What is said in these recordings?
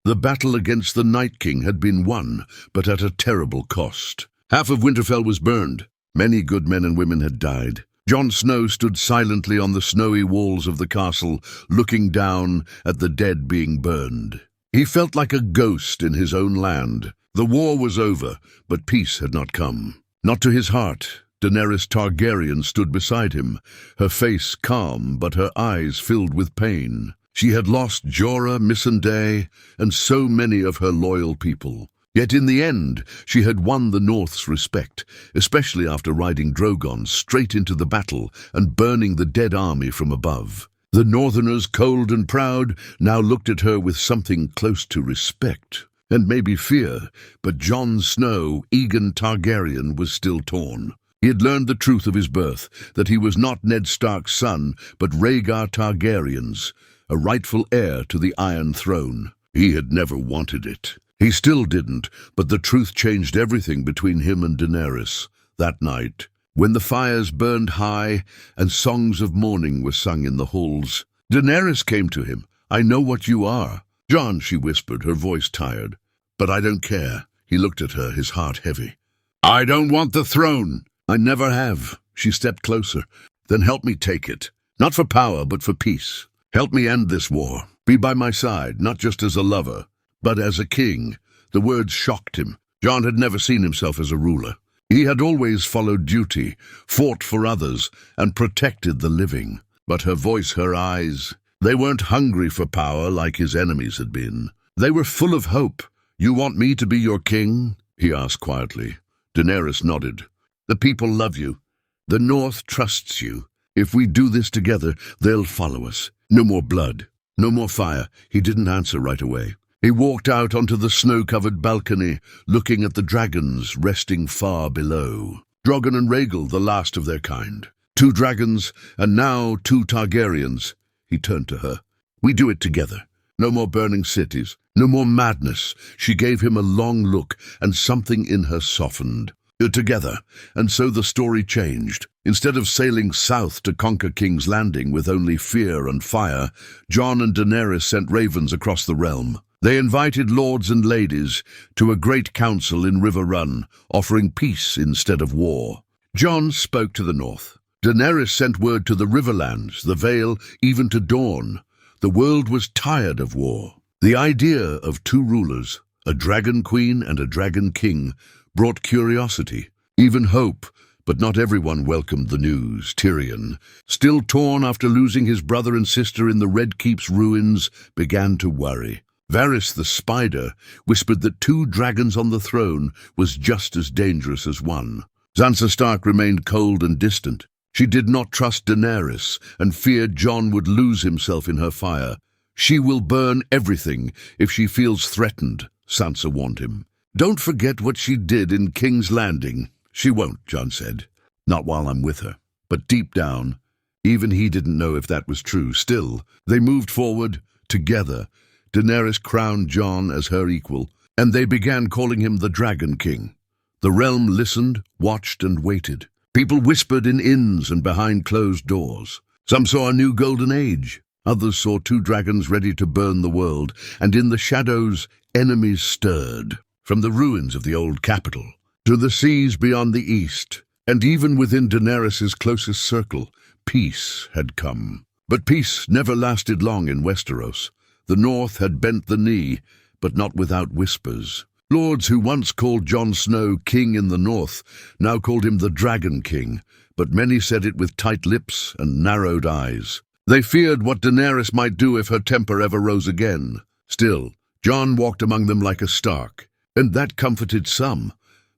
The battle against the Night King had been won, but at a terrible cost. Half of Winterfell was burned. Many good men and women had died. Jon Snow stood silently on the snowy walls of the castle, looking down at the dead being burned. He felt like a ghost in his own land. The war was over, but peace had not come. Not to his heart. Daenerys Targaryen stood beside him, her face calm but her eyes filled with pain. She had lost Jorah, Missandei, and so many of her loyal people. Yet in the end, she had won the North's respect, especially after riding Drogon straight into the battle and burning the dead army from above. The Northerners, cold and proud, now looked at her with something close to respect, and maybe fear, but Jon Snow, Aegon Targaryen, was still torn. He had learned the truth of his birth, that he was not Ned Stark's son, but Rhaegar Targaryen's, a rightful heir to the Iron Throne. He had never wanted it. He still didn't, but the truth changed everything between him and Daenerys. That night, when the fires burned high and songs of mourning were sung in the halls, Daenerys came to him. "I know what you are." "Jon," she whispered, her voice tired. "But I don't care." He looked at her, his heart heavy. "I don't want the throne." "I never have." She stepped closer. "Then help me take it. Not for power, but for peace. Help me end this war. Be by my side, not just as a lover, but as a king." The words shocked him. Jon had never seen himself as a ruler. He had always followed duty, fought for others, and protected the living. But her voice, her eyes, they weren't hungry for power like his enemies had been. They were full of hope. "You want me to be your king?" he asked quietly. Daenerys nodded. "The people love you. The North trusts you. If we do this together, they'll follow us. No more blood. No more fire." He didn't answer right away. He walked out onto the snow-covered balcony, looking at the dragons resting far below. Drogon and Rhaegal, the last of their kind. 2 dragons, and now 2 Targaryens. He turned to her. "We do it together. No more burning cities. No more madness." She gave him a long look, and something in her softened. Together, and so the story changed. Instead of sailing south to conquer King's Landing with only fear and fire, Jon and Daenerys sent ravens across the realm. They invited lords and ladies to a great council in River Run, offering peace instead of war. Jon spoke to the north. Daenerys sent word to the Riverlands, the Vale, even to Dorne. The world was tired of war. The idea of 2 rulers, a dragon queen and a dragon king, brought curiosity, even hope, but not everyone welcomed the news. Tyrion, still torn after losing his brother and sister in the Red Keep's ruins, began to worry. Varys the Spider whispered that 2 dragons on the throne was just as dangerous as one. Sansa Stark remained cold and distant. She did not trust Daenerys and feared Jon would lose himself in her fire. "She will burn everything if she feels threatened," Sansa warned him. "Don't forget what she did in King's Landing." "She won't," Jon said. "Not while I'm with her." But deep down, even he didn't know if that was true. Still, they moved forward, together. Daenerys crowned Jon as her equal, and they began calling him the Dragon King. The realm listened, watched, and waited. People whispered in inns and behind closed doors. Some saw a new golden age. Others saw 2 dragons ready to burn the world, and in the shadows, enemies stirred. From the ruins of the old capital to the seas beyond the east, and even within Daenerys' closest circle, peace had come. But peace never lasted long in Westeros. The North had bent the knee, but not without whispers. Lords who once called Jon Snow king in the North now called him the Dragon King, but many said it with tight lips and narrowed eyes. They feared what Daenerys might do if her temper ever rose again. Still, Jon walked among them like a Stark, and that comforted some,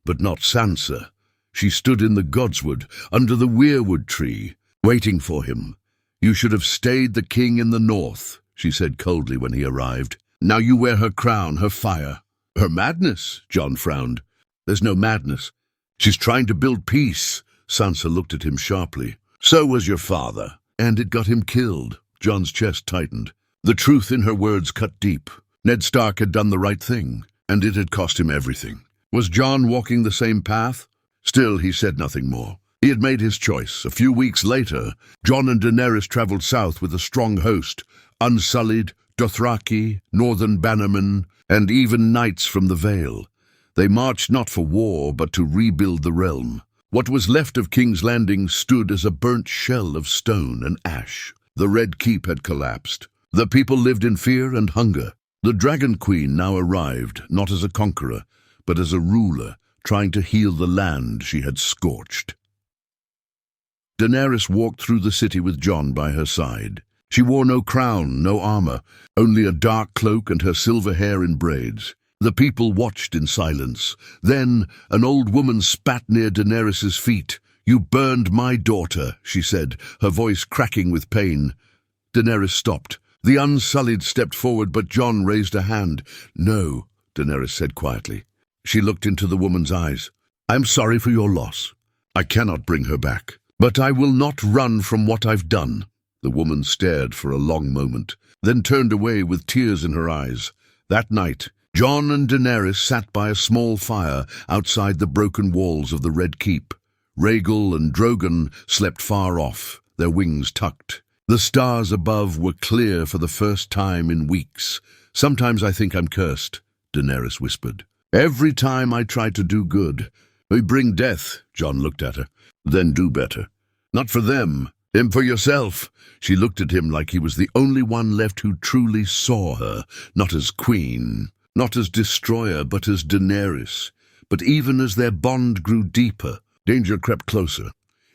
but not Sansa. She stood in the godswood, under the weirwood tree, waiting for him. "You should have stayed the king in the North," she said coldly when he arrived. "Now you wear her crown, her fire." "Her madness," Jon frowned. "There's no madness. She's trying to build peace." Sansa looked at him sharply. "So was your father, and it got him killed." Jon's chest tightened. The truth in her words cut deep. Ned Stark had done the right thing, and it had cost him everything. Was Jon walking the same path? Still, he said nothing more. He had made his choice. A few weeks later, Jon and Daenerys traveled south with a strong host, unsullied, Dothraki, northern bannermen, and even knights from the Vale. They marched not for war, but to rebuild the realm. What was left of King's Landing stood as a burnt shell of stone and ash. The Red Keep had collapsed. The people lived in fear and hunger. The Dragon Queen now arrived, not as a conqueror, but as a ruler, trying to heal the land she had scorched. Daenerys walked through the city with Jon by her side. She wore no crown, no armor, only a dark cloak and her silver hair in braids. The people watched in silence. Then an old woman spat near Daenerys' feet. "You burned my daughter," she said, her voice cracking with pain. Daenerys stopped. The Unsullied stepped forward, but Jon raised a hand. "No," Daenerys said quietly. She looked into the woman's eyes. "I am sorry for your loss. I cannot bring her back. But I will not run from what I've done." The woman stared for a long moment, then turned away with tears in her eyes. That night, Jon and Daenerys sat by a small fire outside the broken walls of the Red Keep. Rhaegal and Drogon slept far off, their wings tucked. The stars above were clear for the first time in weeks. "Sometimes I think I'm cursed," Daenerys whispered. "Every time I try to do good, we bring death." Jon looked at her. "Then do better. Not for them, for yourself." She looked at him like he was the only one left who truly saw her, not as queen, not as destroyer, but as Daenerys. But even as their bond grew deeper, danger crept closer.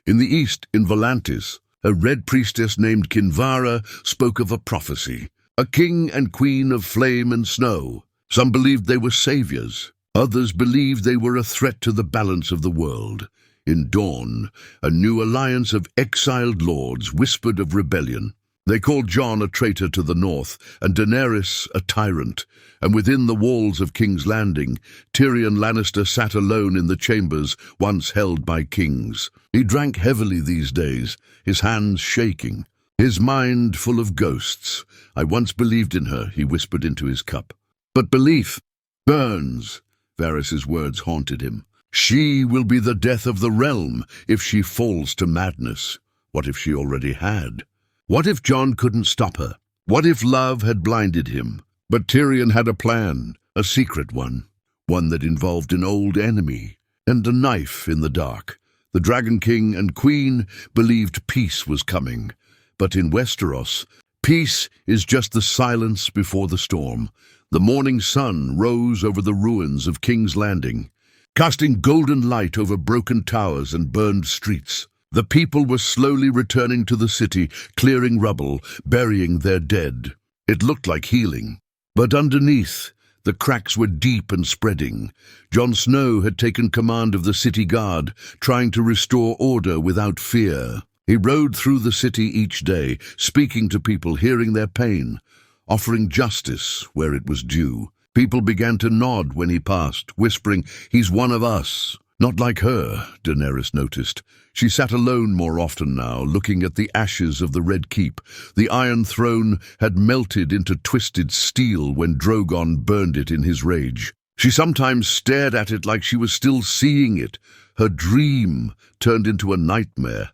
In the east, in Volantis, a red priestess named Kinvara spoke of a prophecy, a king and queen of flame and snow. Some believed they were saviors. Others believed they were a threat to the balance of the world. In dawn, a new alliance of exiled lords whispered of rebellion. They called Jon a traitor to the north, and Daenerys a tyrant. And within the walls of King's Landing, Tyrion-Lannister sat alone in the chambers once held by kings. He drank heavily these days, his hands shaking, his mind full of ghosts. "I once believed in her," he whispered into his cup. "But belief burns." Varys' words haunted him. "She will be the death of the realm if she falls to madness." What if she already had? What if Jon couldn't stop her? What if love had blinded him? But Tyrion had a plan, a secret one that involved an old enemy and a knife in the dark. The Dragon King and Queen believed peace was coming. But in Westeros, peace is just the silence before the storm. The morning sun rose over the ruins of King's Landing, casting golden light over broken towers and burned streets. The people were slowly returning to the city, clearing rubble, burying their dead. It looked like healing. But underneath, the cracks were deep and spreading. Jon Snow had taken command of the city guard, trying to restore order without fear. He rode through the city each day, speaking to people, hearing their pain, offering justice where it was due. People began to nod when he passed, whispering, "He's one of us." Not like her, Daenerys noticed. She sat alone more often now, looking at the ashes of the Red Keep. The Iron Throne had melted into twisted steel when Drogon burned it in his rage. She sometimes stared at it like she was still seeing it. Her dream turned into a nightmare.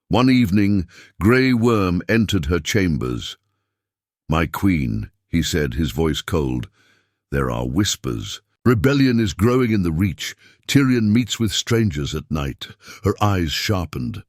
One evening, Grey Worm entered her chambers. "My queen," he said, his voice cold, "there are whispers. Rebellion is growing in the Reach. Tyrion meets with strangers at night." Her eyes sharpened.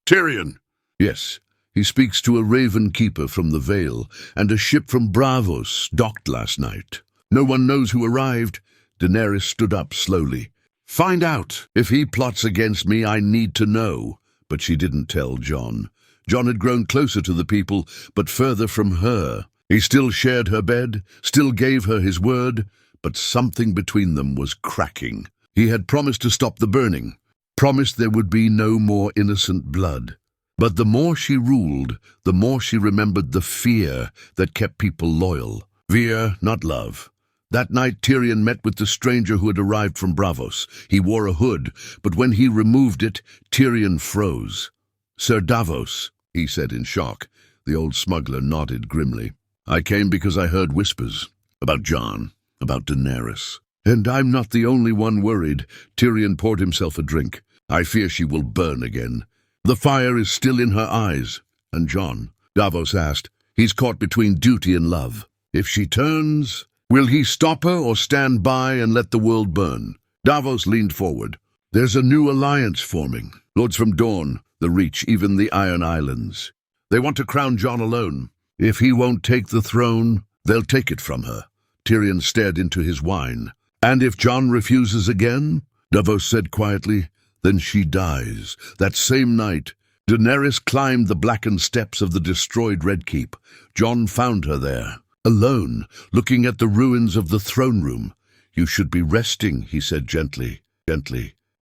"Tyrion!" "Yes. He speaks to a raven keeper from the Vale, and a ship from Braavos docked last night. No one knows who arrived." Daenerys stood up slowly. "Find out. If he plots against me, I need to know." But she didn't tell Jon. Jon had grown closer to the people, but further from her. He still shared her bed, still gave her his word, but something between them was cracking. He had promised to stop the burning, promised there would be no more innocent blood. But the more she ruled, the more she remembered the fear that kept people loyal. Fear, not love. That night Tyrion met with the stranger who had arrived from Braavos. He wore a hood, but when he removed it, Tyrion froze. "Sir Davos," he said in shock. The old smuggler nodded grimly. "I came because I heard whispers. About Jon, about Daenerys. And I'm not the only one worried." Tyrion poured himself a drink. "I fear she will burn again. The fire is still in her eyes." And Jon? Davos asked. He's caught between duty and love. If she turns, will he stop her or stand by and let the world burn? Davos leaned forward. There's a new alliance forming. Lords from Dorne, the Reach, even the Iron Islands. They want to crown Jon alone. If he won't take the throne, they'll take it from her. Tyrion stared into his wine. And if Jon refuses again, Davos said quietly, then she dies. That same night, Daenerys climbed the blackened steps of the destroyed Red Keep. Jon found her there, alone, looking at the ruins of the throne room. You should be resting, he said gently.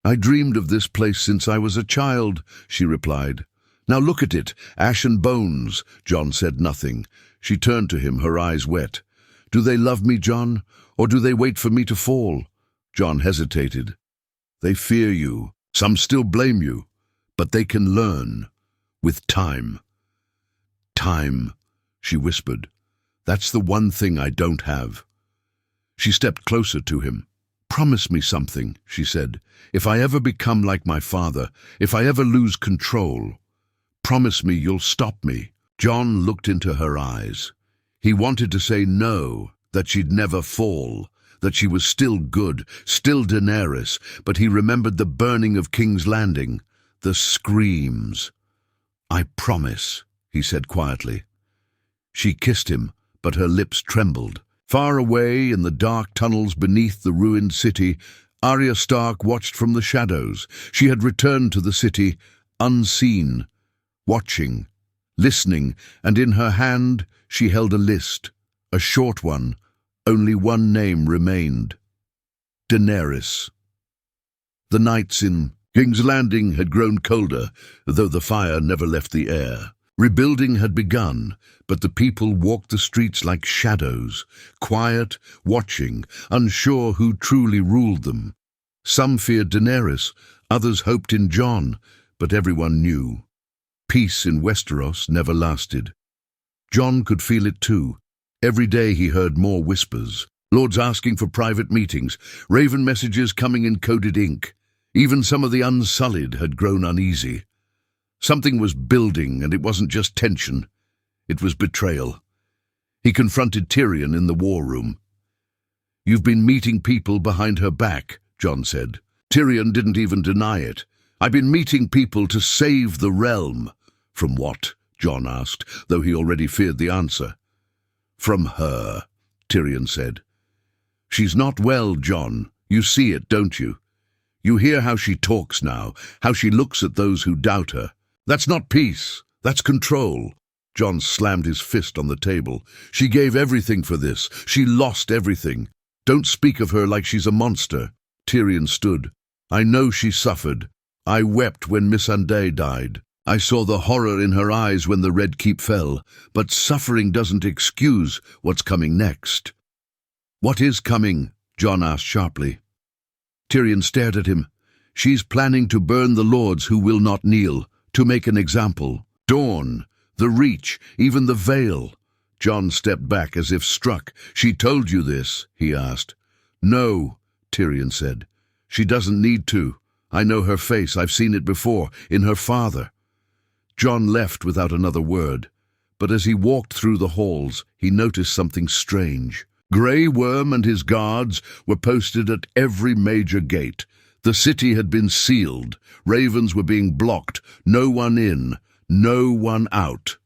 I dreamed of this place since I was a child, she replied. Now look at it, ash and bones. Jon said nothing. She turned to him, her eyes wet. Do they love me, Jon, or do they wait for me to fall? Jon hesitated. They fear you. Some still blame you. But they can learn. With time. Time, she whispered. That's the one thing I don't have. She stepped closer to him. Promise me something, she said. If I ever become like my father, if I ever lose control, promise me you'll stop me. Jon looked into her eyes. He wanted to say no, that she'd never fall, that she was still good, still Daenerys, but he remembered the burning of King's Landing, the screams. I promise, he said quietly. She kissed him, but her lips trembled. Far away in the dark tunnels beneath the ruined city, Arya Stark watched from the shadows. She had returned to the city, unseen, watching, listening, and in her hand she held a list, a short one. Only one name remained. Daenerys. The nights in King's Landing had grown colder, though the fire never left the air. Rebuilding had begun, but the people walked the streets like shadows, quiet, watching, unsure who truly ruled them. Some feared Daenerys, others hoped in Jon, but everyone knew. Peace in Westeros never lasted. Jon could feel it too. Every day he heard more whispers, lords asking for private meetings, raven messages coming in coded ink. Even some of the Unsullied had grown uneasy. Something was building, and it wasn't just tension. It was betrayal. He confronted Tyrion in the war room. You've been meeting people behind her back, Jon said. Tyrion didn't even deny it. I've been meeting people to save the realm. From what? Jon asked, though he already feared the answer. From her, Tyrion said. She's not well, Jon. You see it, don't you? You hear how she talks now, how she looks at those who doubt her. That's not peace, that's control. Jon slammed his fist on the table. She gave everything for this. She lost everything. Don't speak of her like she's a monster. Tyrion stood. I know she suffered. I wept when Missandei died. I saw the horror in her eyes when the Red Keep fell. But suffering doesn't excuse what's coming next. What is coming? Jon asked sharply. Tyrion stared at him. She's planning to burn the lords who will not kneel, to make an example. Dorne, the Reach, even the Vale. Jon stepped back as if struck. She told you this? He asked. No, Tyrion said. She doesn't need to. I know her face. I've seen it before, in her father. Jon left without another word, but as he walked through the halls, he noticed something strange. Grey Worm and his guards were posted at every major gate. The city had been sealed. Ravens were being blocked. No one in, no one out.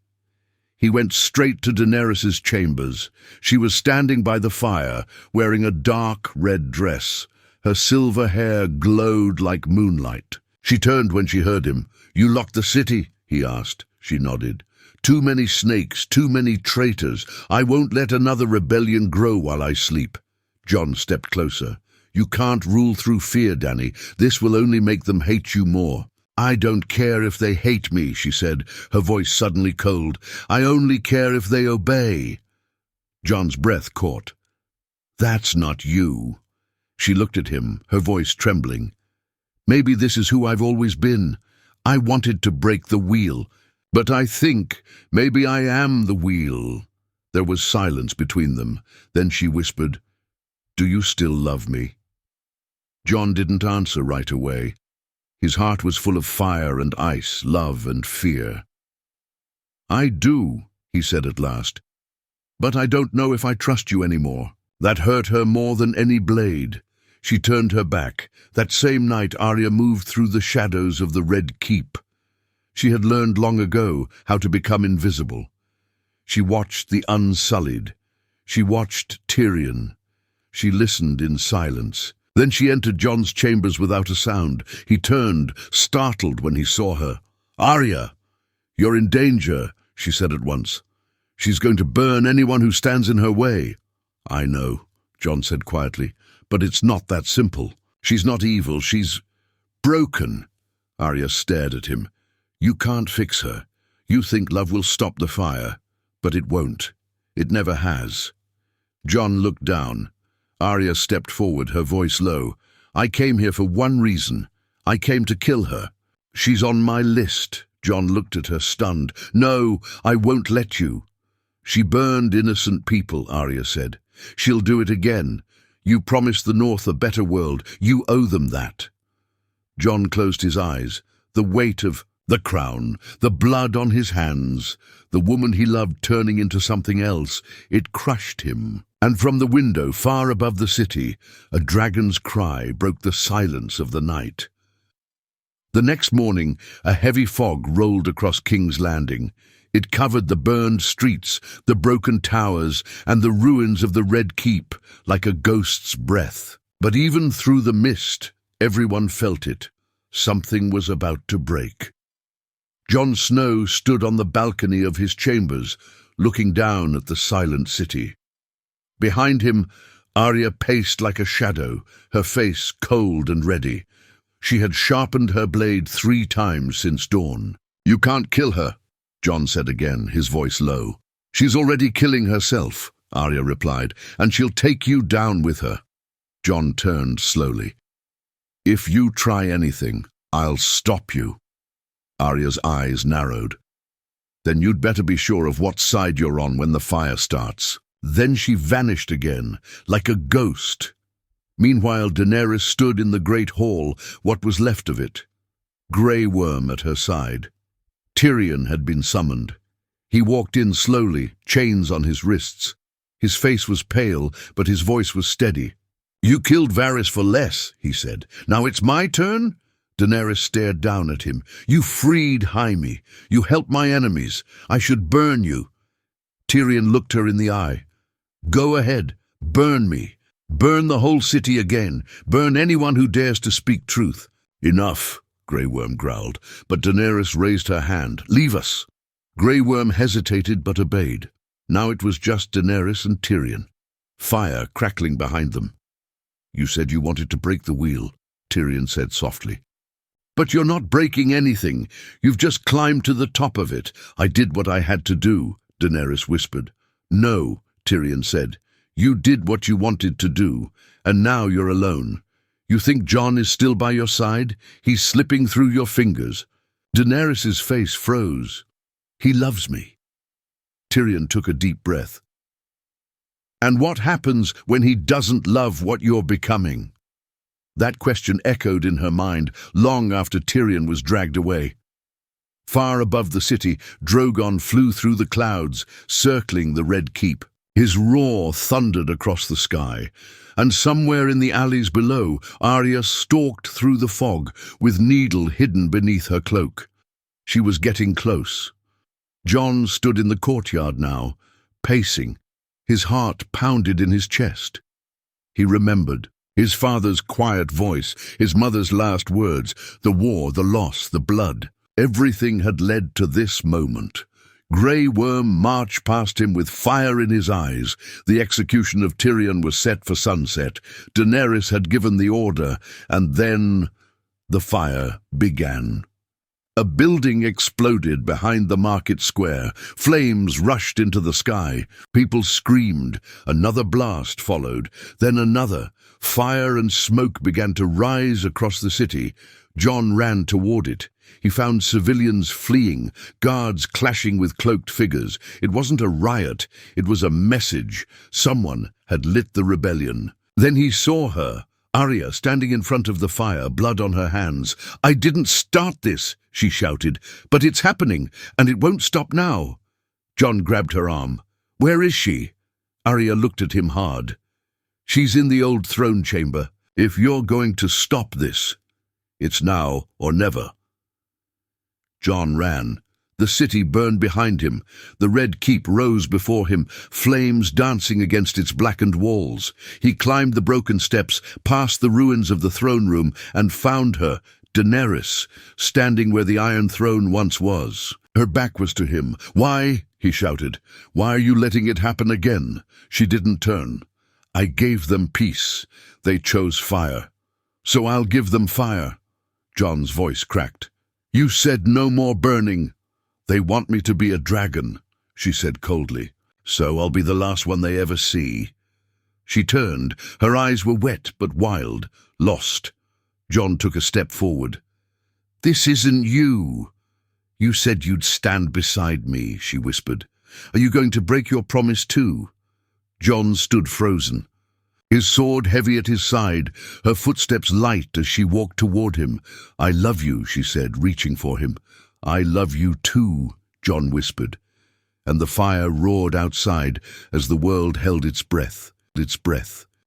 He went straight to Daenerys's chambers. She was standing by the fire, wearing a dark red dress. Her silver hair glowed like moonlight. She turned when she heard him. You locked the city? He asked. She nodded. Too many snakes, too many traitors. I won't let another rebellion grow while I sleep. Jon stepped closer. You can't rule through fear, Dany. This will only make them hate you more. I don't care if they hate me, she said, her voice suddenly cold. I only care if they obey. Jon's breath caught. That's not you. She looked at him, her voice trembling. Maybe this is who I've always been. I wanted to break the wheel. But I think maybe I am the wheel. There was silence between them. Then she whispered, Do you still love me? Jon didn't answer right away. His heart was full of fire and ice, love and fear. "I do," he said at last. "But I don't know if I trust you anymore." That hurt her more than any blade. She turned her back. That same night Arya moved through the shadows of the Red Keep. She had learned long ago how to become invisible. She watched the Unsullied. She watched Tyrion. She listened in silence. Then she entered Jon's chambers without a sound. He turned, startled when he saw her. "Arya, you're in danger," she said at once. "She's going to burn anyone who stands in her way." "I know," Jon said quietly, "but it's not that simple. She's not evil, she's broken." Arya stared at him. "You can't fix her. You think love will stop the fire, but it won't. It never has." Jon looked down. Arya stepped forward, her voice low. "I came here for one reason. I came to kill her. She's on my list." Jon looked at her, stunned. "No, I won't let you." "She burned innocent people," Arya said. "She'll do it again. You promised the North a better world. You owe them that." Jon closed his eyes. The weight of the crown, the blood on his hands, the woman he loved turning into something else, it crushed him. And from the window, far above the city, a dragon's cry broke the silence of the night. The next morning, a heavy fog rolled across King's Landing. It covered the burned streets, the broken towers, and the ruins of the Red Keep like a ghost's breath. But even through the mist, everyone felt it. Something was about to break. Jon Snow stood on the balcony of his chambers, looking down at the silent city. Behind him, Arya paced like a shadow, her face cold and ready. She had sharpened her blade 3 times since dawn. "You can't kill her," Jon said again, his voice low. "She's already killing herself," Arya replied, "and she'll take you down with her." Jon turned slowly. "If you try anything, I'll stop you." Arya's eyes narrowed. "Then you'd better be sure of what side you're on when the fire starts." Then she vanished again, like a ghost. Meanwhile, Daenerys stood in the great hall, what was left of it. Grey Worm at her side. Tyrion had been summoned. He walked in slowly, chains on his wrists. His face was pale, but his voice was steady. "You killed Varys for less," he said. "Now it's my turn?" Daenerys stared down at him. "You freed Jaime. You helped my enemies. I should burn you." Tyrion looked her in the eye. "Go ahead. Burn me. Burn the whole city again. Burn anyone who dares to speak truth." "Enough," Grey Worm growled, but Daenerys raised her hand. "Leave us." Grey Worm hesitated but obeyed. Now it was just Daenerys and Tyrion. Fire crackling behind them. "You said you wanted to break the wheel," Tyrion said softly. "But you're not breaking anything. You've just climbed to the top of it." "I did what I had to do," Daenerys whispered. "No," Tyrion said. "You did what you wanted to do, and now you're alone. You think Jon is still by your side? He's slipping through your fingers." Daenerys' face froze. "He loves me." Tyrion took a deep breath. "And what happens when he doesn't love what you're becoming?" That question echoed in her mind long after Tyrion was dragged away. Far above the city, Drogon flew through the clouds, circling the Red Keep. His roar thundered across the sky, and somewhere in the alleys below, Arya stalked through the fog, with Needle hidden beneath her cloak. She was getting close. Jon stood in the courtyard now, pacing. His heart pounded in his chest. He remembered his father's quiet voice, his mother's last words, the war, the loss, the blood. Everything had led to this moment. Grey Worm marched past him with fire in his eyes. The execution of Tyrion was set for sunset. Daenerys had given the order, and then the fire began. A building exploded behind the market square. Flames rushed into the sky. People screamed. Another blast followed, then another. Fire and smoke began to rise across the city. Jon ran toward it. He found civilians fleeing, guards clashing with cloaked figures. It wasn't a riot, it was a message. Someone had lit the rebellion. Then he saw her, Arya, standing in front of the fire, blood on her hands. "I didn't start this," she shouted, "but it's happening, and it won't stop now." Jon grabbed her arm. "Where is she?" Arya looked at him hard. "She's in the old throne chamber. If you're going to stop this, it's now or never." Jon ran. The city burned behind him. The red keep rose before him, flames dancing against its blackened walls. He climbed the broken steps, past the ruins of the throne room, and found her, Daenerys, standing where the Iron Throne once was. Her back was to him. "Why?" he shouted. "Why are you letting it happen again?" She didn't turn. "I gave them peace. They chose fire. So I'll give them fire." Jon's voice cracked. "You said no more burning." "They want me to be a dragon," she said coldly. "So I'll be the last one they ever see." She turned. Her eyes were wet but wild, lost. Jon took a step forward. "This isn't you." "You said you'd stand beside me," she whispered. "Are you going to break your promise too?" Jon stood frozen, his sword heavy at his side, her footsteps light as she walked toward him. "I love you," she said, reaching for him. "I love you too," Jon whispered, and the fire roared outside as the world held its breath.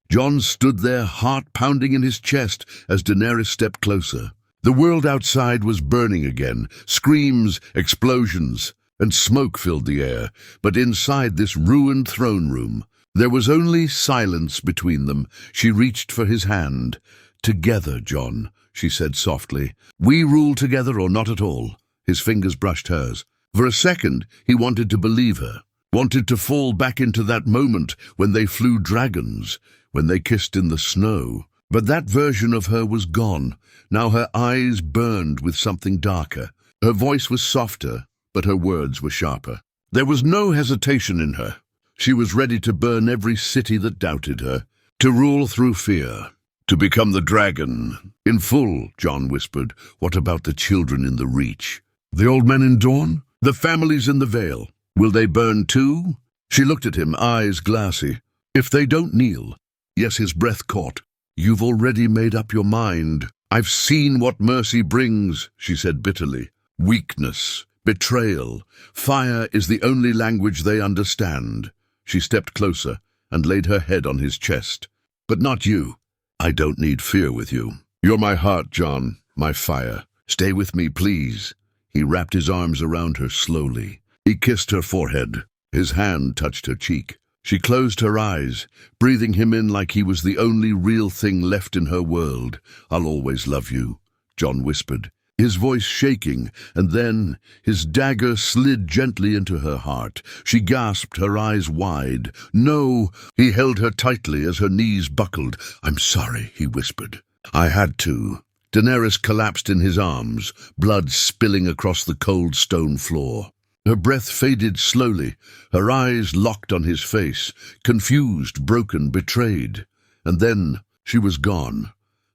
Jon stood there, heart pounding in his chest, as Daenerys stepped closer. The world outside was burning again. Screams, explosions, and smoke filled the air. But inside this ruined throne room, there was only silence between them. She reached for his hand. "Together, Jon," she said softly. "We rule together or not at all." His fingers brushed hers. For a second, he wanted to believe her, wanted to fall back into that moment when they flew dragons, when they kissed in the snow. But that version of her was gone. Now her eyes burned with something darker. Her voice was softer, but her words were sharper. There was no hesitation in her. She was ready to burn every city that doubted her, to rule through fear, to become the dragon. "In full," Jon whispered. "What about the children in the Reach? The old men in Dawn? The families in the Vale? Will they burn too?" She looked at him, eyes glassy. "If they don't kneel." Yes, his breath caught. "You've already made up your mind. I've seen what mercy brings," she said bitterly. "Weakness, betrayal. Fire is the only language they understand." She stepped closer and laid her head on his chest. "But not you. I don't need fear with you. You're my heart, Jon, my fire. Stay with me, please." He wrapped his arms around her slowly. He kissed her forehead. His hand touched her cheek. She closed her eyes, breathing him in like he was the only real thing left in her world. "I'll always love you," Jon whispered, his voice shaking, and then his dagger slid gently into her heart. She gasped, her eyes wide. "No!" He held her tightly as her knees buckled. "I'm sorry," he whispered. "I had to." Daenerys collapsed in his arms, blood spilling across the cold stone floor. Her breath faded slowly, her eyes locked on his face, confused, broken, betrayed. And then she was gone.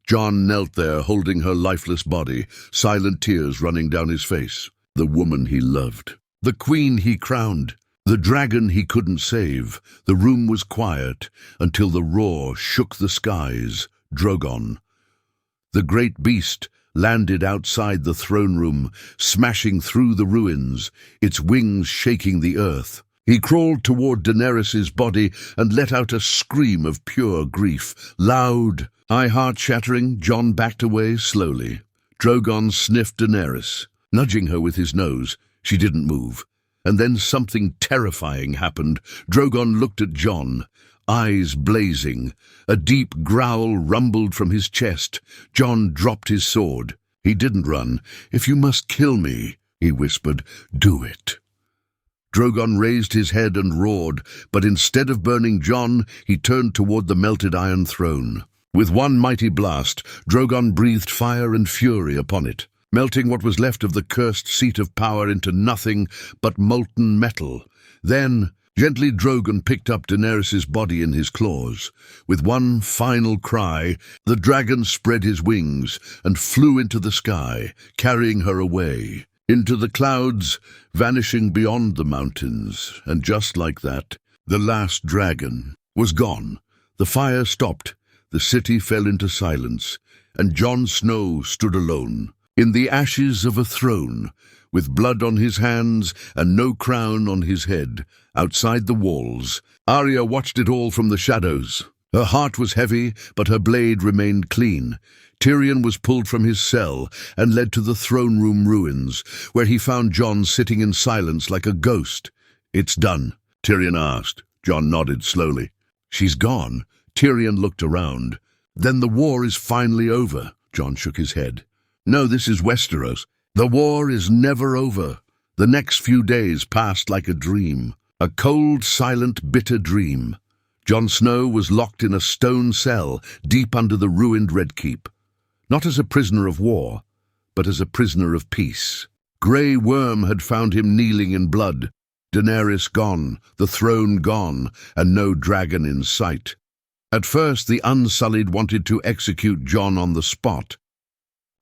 Jon knelt there, holding her lifeless body, silent tears running down his face. The woman he loved, the queen he crowned, the dragon he couldn't save. The room was quiet until the roar shook the skies. Drogon, the great beast, landed outside the throne room, smashing through the ruins, its wings shaking the earth. He crawled toward Daenerys' body and let out a scream of pure grief. Loud, heart-shattering, Jon backed away slowly. Drogon sniffed Daenerys, nudging her with his nose. She didn't move. And then something terrifying happened. Drogon looked at Jon, eyes blazing. A deep growl rumbled from his chest. Jon dropped his sword. He didn't run. "If you must kill me," he whispered, "do it." Drogon raised his head and roared, but instead of burning Jon, he turned toward the melted Iron Throne. With one mighty blast, Drogon breathed fire and fury upon it, melting what was left of the cursed seat of power into nothing but molten metal. Then, gently, Drogon picked up Daenerys' body in his claws. With one final cry, the dragon spread his wings and flew into the sky, carrying her away, into the clouds, vanishing beyond the mountains. And just like that, the last dragon was gone. The fire stopped, the city fell into silence, and Jon Snow stood alone, in the ashes of a throne, with blood on his hands and no crown on his head, outside the walls. Arya watched it all from the shadows. Her heart was heavy, but her blade remained clean. Tyrion was pulled from his cell and led to the throne room ruins, where he found Jon sitting in silence like a ghost. "It's done," Tyrion asked. Jon nodded slowly. "She's gone." Tyrion looked around. "Then the war is finally over." Jon shook his head. "No, this is Westeros. The war is never over." The next few days passed like a dream. A cold, silent, bitter dream. Jon Snow was locked in a stone cell deep under the ruined Red Keep. Not as a prisoner of war, but as a prisoner of peace. Grey Worm had found him kneeling in blood. Daenerys gone, the throne gone, and no dragon in sight. At first the Unsullied wanted to execute Jon on the spot.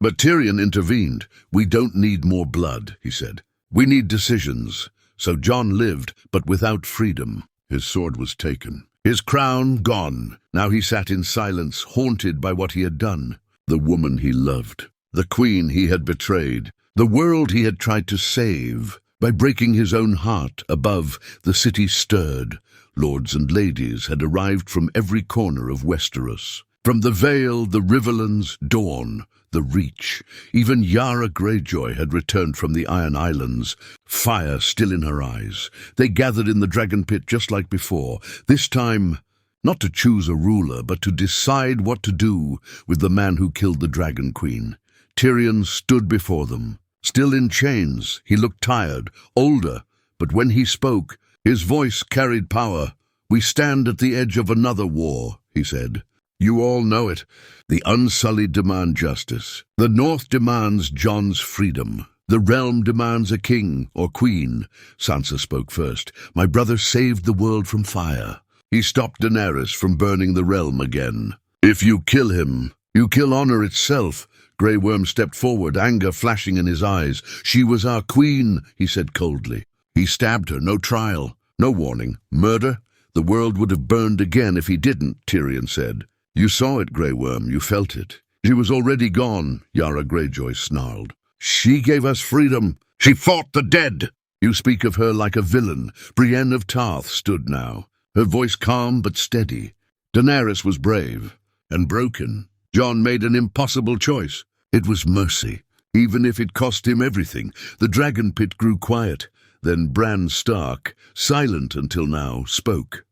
But Tyrion intervened. "We don't need more blood," he said. "We need decisions." So Jon lived, but without freedom. His sword was taken. His crown gone. Now he sat in silence, haunted by what he had done. The woman he loved, the queen he had betrayed, the world he had tried to save. By breaking his own heart, above, the city stirred. Lords and ladies had arrived from every corner of Westeros. From the Vale, the Riverlands, Dorne, the Reach. Even Yara Greyjoy had returned from the Iron Islands, fire still in her eyes. They gathered in the dragon pit just like before, this time not to choose a ruler, but to decide what to do with the man who killed the Dragon Queen. Tyrion stood before them. Still in chains, he looked tired, older, but when he spoke, his voice carried power. "We stand at the edge of another war," he said. "You all know it. The Unsullied demand justice. The North demands Jon's freedom. The realm demands a king or queen." Sansa spoke first. "My brother saved the world from fire. He stopped Daenerys from burning the realm again. If you kill him, you kill honor itself." Grey Worm stepped forward, anger flashing in his eyes. "She was our queen," he said coldly. "He stabbed her, no trial, no warning. Murder? The world would have burned again if he didn't," Tyrion said. "You saw it, Grey Worm, you felt it." "She was already gone," Yara Greyjoy snarled. "She gave us freedom. She fought the dead." "You speak of her like a villain." Brienne of Tarth stood now, her voice calm but steady. "Daenerys was brave and broken. Jon made an impossible choice. It was mercy, even if it cost him everything." The dragon pit grew quiet. Then Bran Stark, silent until now, spoke.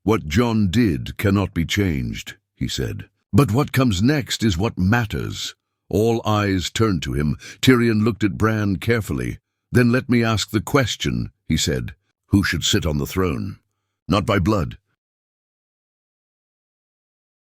"What Jon did cannot be changed," he said. "But what comes next is what matters." All eyes turned to him. Tyrion looked at Bran carefully. "Then let me ask the question," he said. "Who should sit on the throne? Not by blood,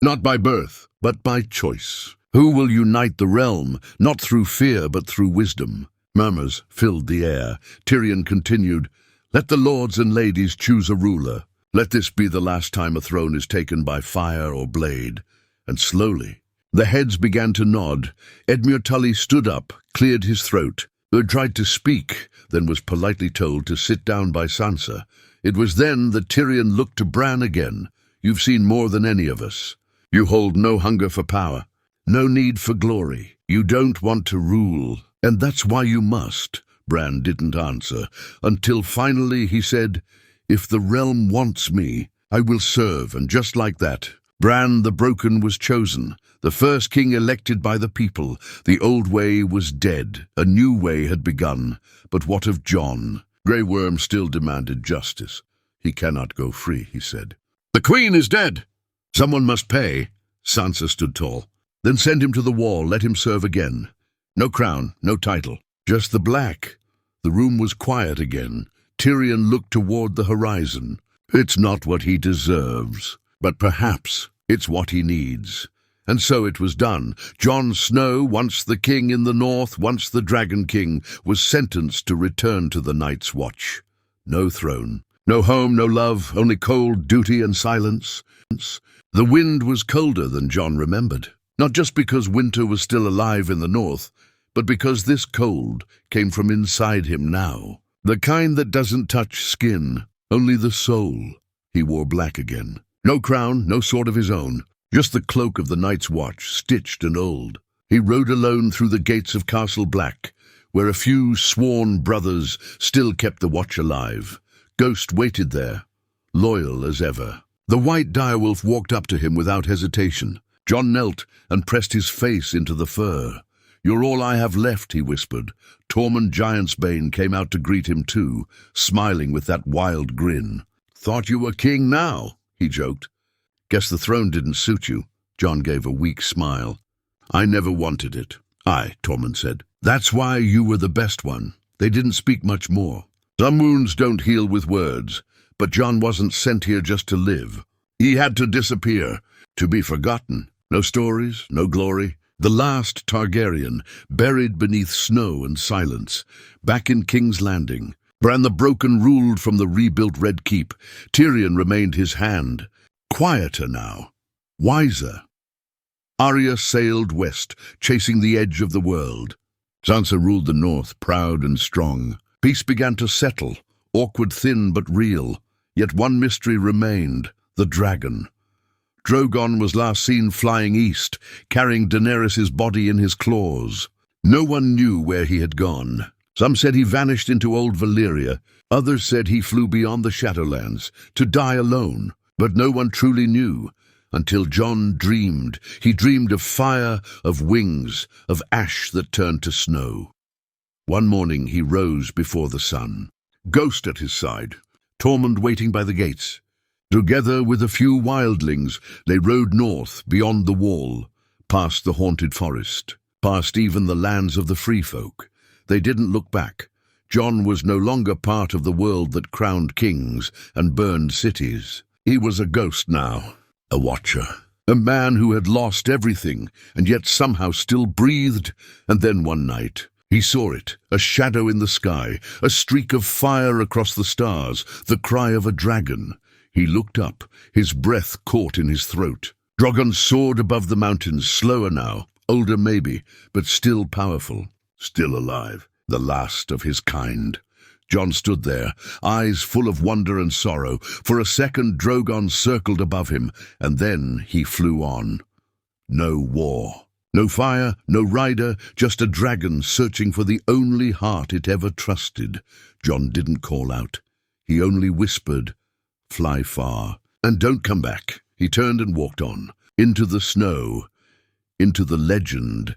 not by birth, but by choice. Who will unite the realm, not through fear but through wisdom?" Murmurs filled the air. Tyrion continued, "Let the lords and ladies choose a ruler. Let this be the last time a throne is taken by fire or blade." And slowly, the heads began to nod. Edmure Tully stood up, cleared his throat. He tried to speak, then was politely told to sit down by Sansa. It was then that Tyrion looked to Bran again. "You've seen more than any of us. You hold no hunger for power, no need for glory. You don't want to rule, and that's why you must." Bran didn't answer, until finally he said, "If the realm wants me, I will serve." And just like that, Bran the Broken was chosen, the first king elected by the people. The old way was dead, a new way had begun. But what of Jon? Grey Worm still demanded justice. "He cannot go free," he said. "The queen is dead. Someone must pay." Sansa stood tall. "Then send him to the wall, let him serve again. No crown, no title, just the black." The room was quiet again. Tyrion looked toward the horizon. "It's not what he deserves, but perhaps it's what he needs." And so it was done. Jon Snow, once the king in the north, once the Dragon King, was sentenced to return to the Night's Watch. No throne, no home, no love, only cold duty and silence. The wind was colder than Jon remembered, not just because winter was still alive in the north, but because this cold came from inside him now. The kind that doesn't touch skin, only the soul. He wore black again. No crown, no sword of his own, just the cloak of the Night's Watch, stitched and old. He rode alone through the gates of Castle Black, where a few sworn brothers still kept the watch alive. Ghost waited there, loyal as ever. The white direwolf walked up to him without hesitation. Jon knelt and pressed his face into the fur. "You're all I have left," he whispered. Tormund Giantsbane came out to greet him too, smiling with that wild grin. "Thought you were king now," he joked. "Guess the throne didn't suit you." Jon gave a weak smile. "I never wanted it." "Aye," Tormund said. "That's why you were the best one." They didn't speak much more. Some wounds don't heal with words, but Jon wasn't sent here just to live. He had to disappear, to be forgotten. No stories, no glory. The last Targaryen, buried beneath snow and silence, back in King's Landing. Bran the Broken ruled from the rebuilt Red Keep. Tyrion remained his hand. Quieter now, wiser. Arya sailed west, chasing the edge of the world. Sansa ruled the north, proud and strong. Peace began to settle, awkward, thin but real. Yet one mystery remained, the dragon. Drogon was last seen flying east, carrying Daenerys' body in his claws. No one knew where he had gone. Some said he vanished into old Valyria. Others said he flew beyond the Shadowlands, to die alone. But no one truly knew, until Jon dreamed. He dreamed of fire, of wings, of ash that turned to snow. One morning he rose before the sun. Ghost at his side, Tormund waiting by the gates. Together with a few wildlings, they rode north, beyond the wall, past the haunted forest, past even the lands of the free folk. They didn't look back. Jon was no longer part of the world that crowned kings and burned cities. He was a ghost now, a watcher, a man who had lost everything and yet somehow still breathed. And then one night, he saw it, a shadow in the sky, a streak of fire across the stars, the cry of a dragon. He looked up, his breath caught in his throat. Drogon soared above the mountains, slower now, older maybe, but still powerful, still alive, the last of his kind. Jon stood there, eyes full of wonder and sorrow. For a second Drogon circled above him, and then he flew on. No war, no fire, no rider, just a dragon searching for the only heart it ever trusted. Jon didn't call out. He only whispered, "Fly far, and don't come back." He turned and walked on, into the snow, into the legend.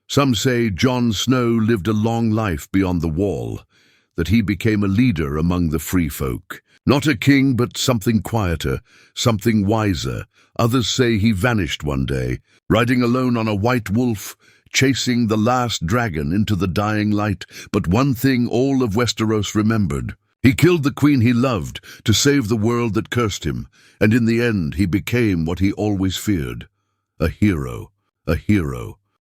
Some say Jon Snow lived a long life beyond the wall, that he became a leader among the free folk. Not a king, but something quieter, something wiser. Others say he vanished one day, riding alone on a white wolf, chasing the last dragon into the dying light. But one thing all of Westeros remembered. He killed the queen he loved to save the world that cursed him, and in the end he became what he always feared. A hero,